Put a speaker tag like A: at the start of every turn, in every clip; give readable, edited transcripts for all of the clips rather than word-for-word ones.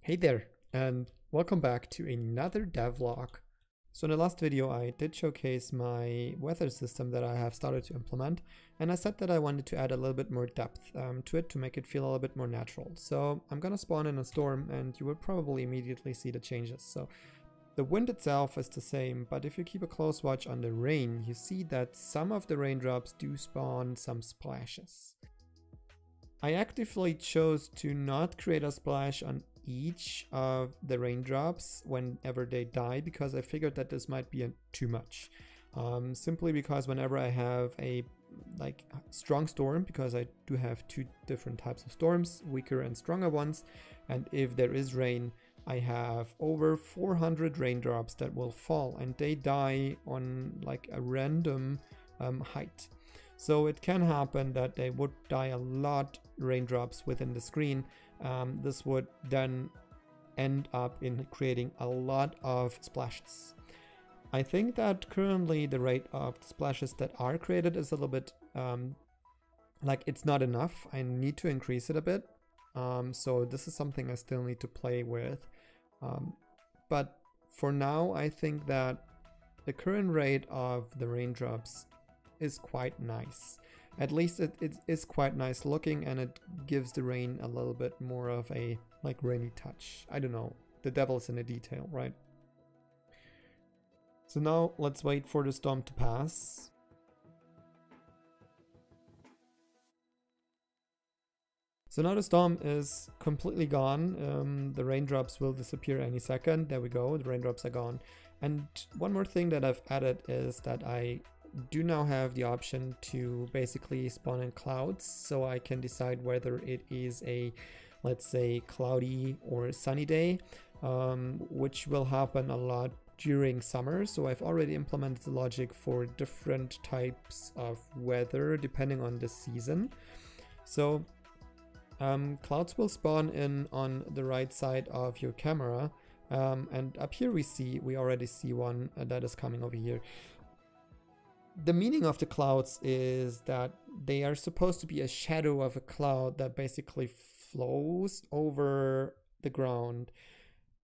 A: Hey there, and welcome back to another devlog. So in the last video I did showcase my weather system that I have started to implement, and I said that I wanted to add a little bit more depth to it to make it feel a little bit more natural. So I'm gonna spawn in a storm and you will probably immediately see the changes. So the wind itself is the same, but if you keep a close watch on the rain, you see that some of the raindrops do spawn some splashes. I actively chose to not create a splash on each of the raindrops whenever they die, because I figured that this might be too much. Simply because whenever I have a strong storm, because I do have two different types of storms, weaker and stronger ones, and if there is rain, I have over 400 raindrops that will fall and they die on like a random height. So it can happen that they would die a lot raindrops within the screen. This would then end up in creating a lot of splashes. I think that currently the rate of splashes that are created is a little bit it's not enough. I need to increase it a bit. So this is something I still need to play with. But for now, I think that the current rate of the raindrops is quite nice. At least it is quite nice looking, and it gives the rain a little bit more of a rainy touch. I don't know, the devil's in the detail, right? So now let's wait for the storm to pass. So now the storm is completely gone. The raindrops will disappear any second. There we go, the raindrops are gone. And one more thing that I've added is that I do now have the option to basically spawn in clouds, so I can decide whether it is a, let's say, cloudy or sunny day, which will happen a lot during summer. So I've already implemented the logic for different types of weather depending on the season. So clouds will spawn in on the right side of your camera, and up here we already see one that is coming over here. The meaning of the clouds is that they are supposed to be a shadow of a cloud that basically flows over the ground.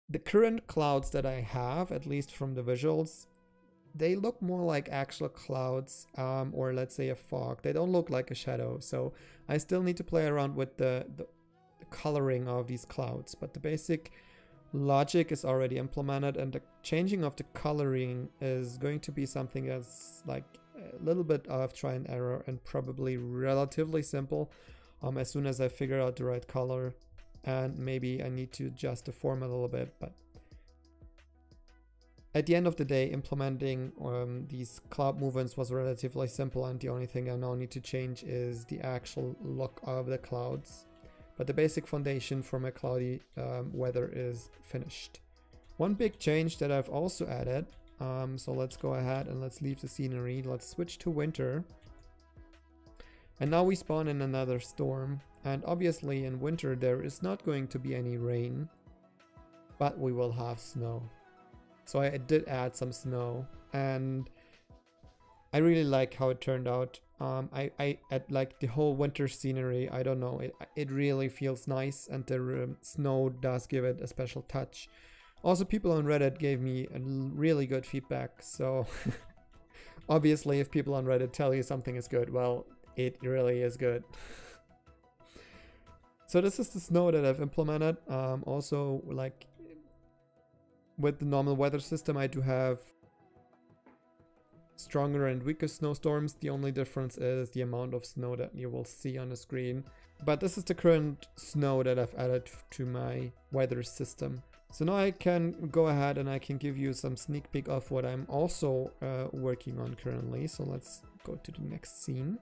A: The current clouds that I have, at least from the visuals, they look more like actual clouds, or let's say a fog. They don't look like a shadow, so I still need to play around with the coloring of these clouds, but the basic logic is already implemented, and the changing of the coloring is going to be something that's like a little bit of try and error and probably relatively simple as soon as I figure out the right color, and maybe I need to adjust the format a little bit. But at the end of the day, implementing these cloud movements was relatively simple, and the only thing I now need to change is the actual look of the clouds. But the basic foundation for my cloudy weather is finished. One big change that I've also added, so let's go ahead and let's leave the scenery. Let's switch to winter. And now we spawn in another storm. And obviously in winter there is not going to be any rain, but we will have snow. So I did add some snow, and I really like how it turned out. I like the whole winter scenery. I don't know, it really feels nice, and the snow does give it a special touch. Also, people on Reddit gave me a really good feedback, so obviously if people on Reddit tell you something is good, well, it really is good. So this is the snow that I've implemented. Also, like with the normal weather system, I do have stronger and weaker snowstorms. The only difference is the amount of snow that you will see on the screen. But this is the current snow that I've added to my weather system. So now I can go ahead and I can give you some sneak peek of what I'm also working on currently. So let's go to the next scene.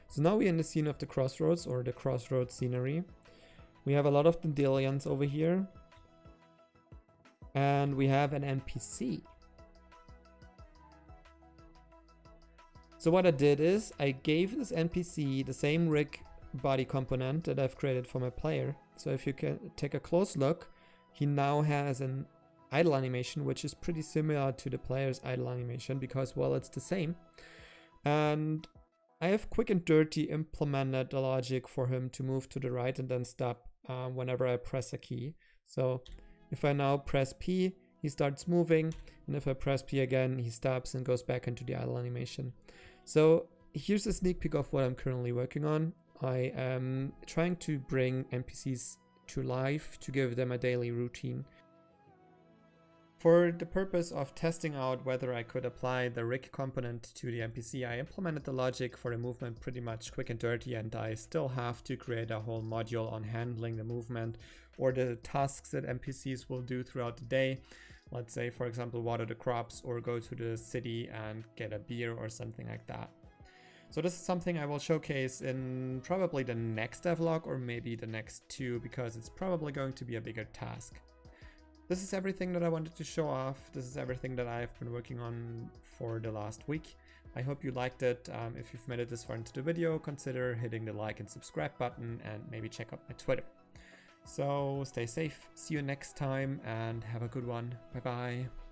A: So now we're in the scene of the crossroads, or the crossroads scenery. We have a lot of dandelions over here. And we have an NPC. So what I did is I gave this NPC the same rig body component that I've created for my player. So if you can take a close look, he now has an idle animation, which is pretty similar to the player's idle animation because, well, it's the same. And I have quick and dirty implemented the logic for him to move to the right and then stop whenever I press a key. So if I now press P, he starts moving, and if I press P again, he stops and goes back into the idle animation. So here's a sneak peek of what I'm currently working on. I am trying to bring NPCs to life to give them a daily routine. For the purpose of testing out whether I could apply the rig component to the NPC, I implemented the logic for the movement pretty much quick and dirty, and I still have to create a whole module on handling the movement or the tasks that NPCs will do throughout the day. Let's say, for example, water the crops or go to the city and get a beer or something like that. So this is something I will showcase in probably the next devlog or maybe the next two, because it's probably going to be a bigger task. This is everything that I wanted to show off. This is everything that I've been working on for the last week. I hope you liked it. If you've made it this far into the video, consider hitting the like and subscribe button, and maybe check out my Twitter. So stay safe, see you next time, and have a good one. Bye bye.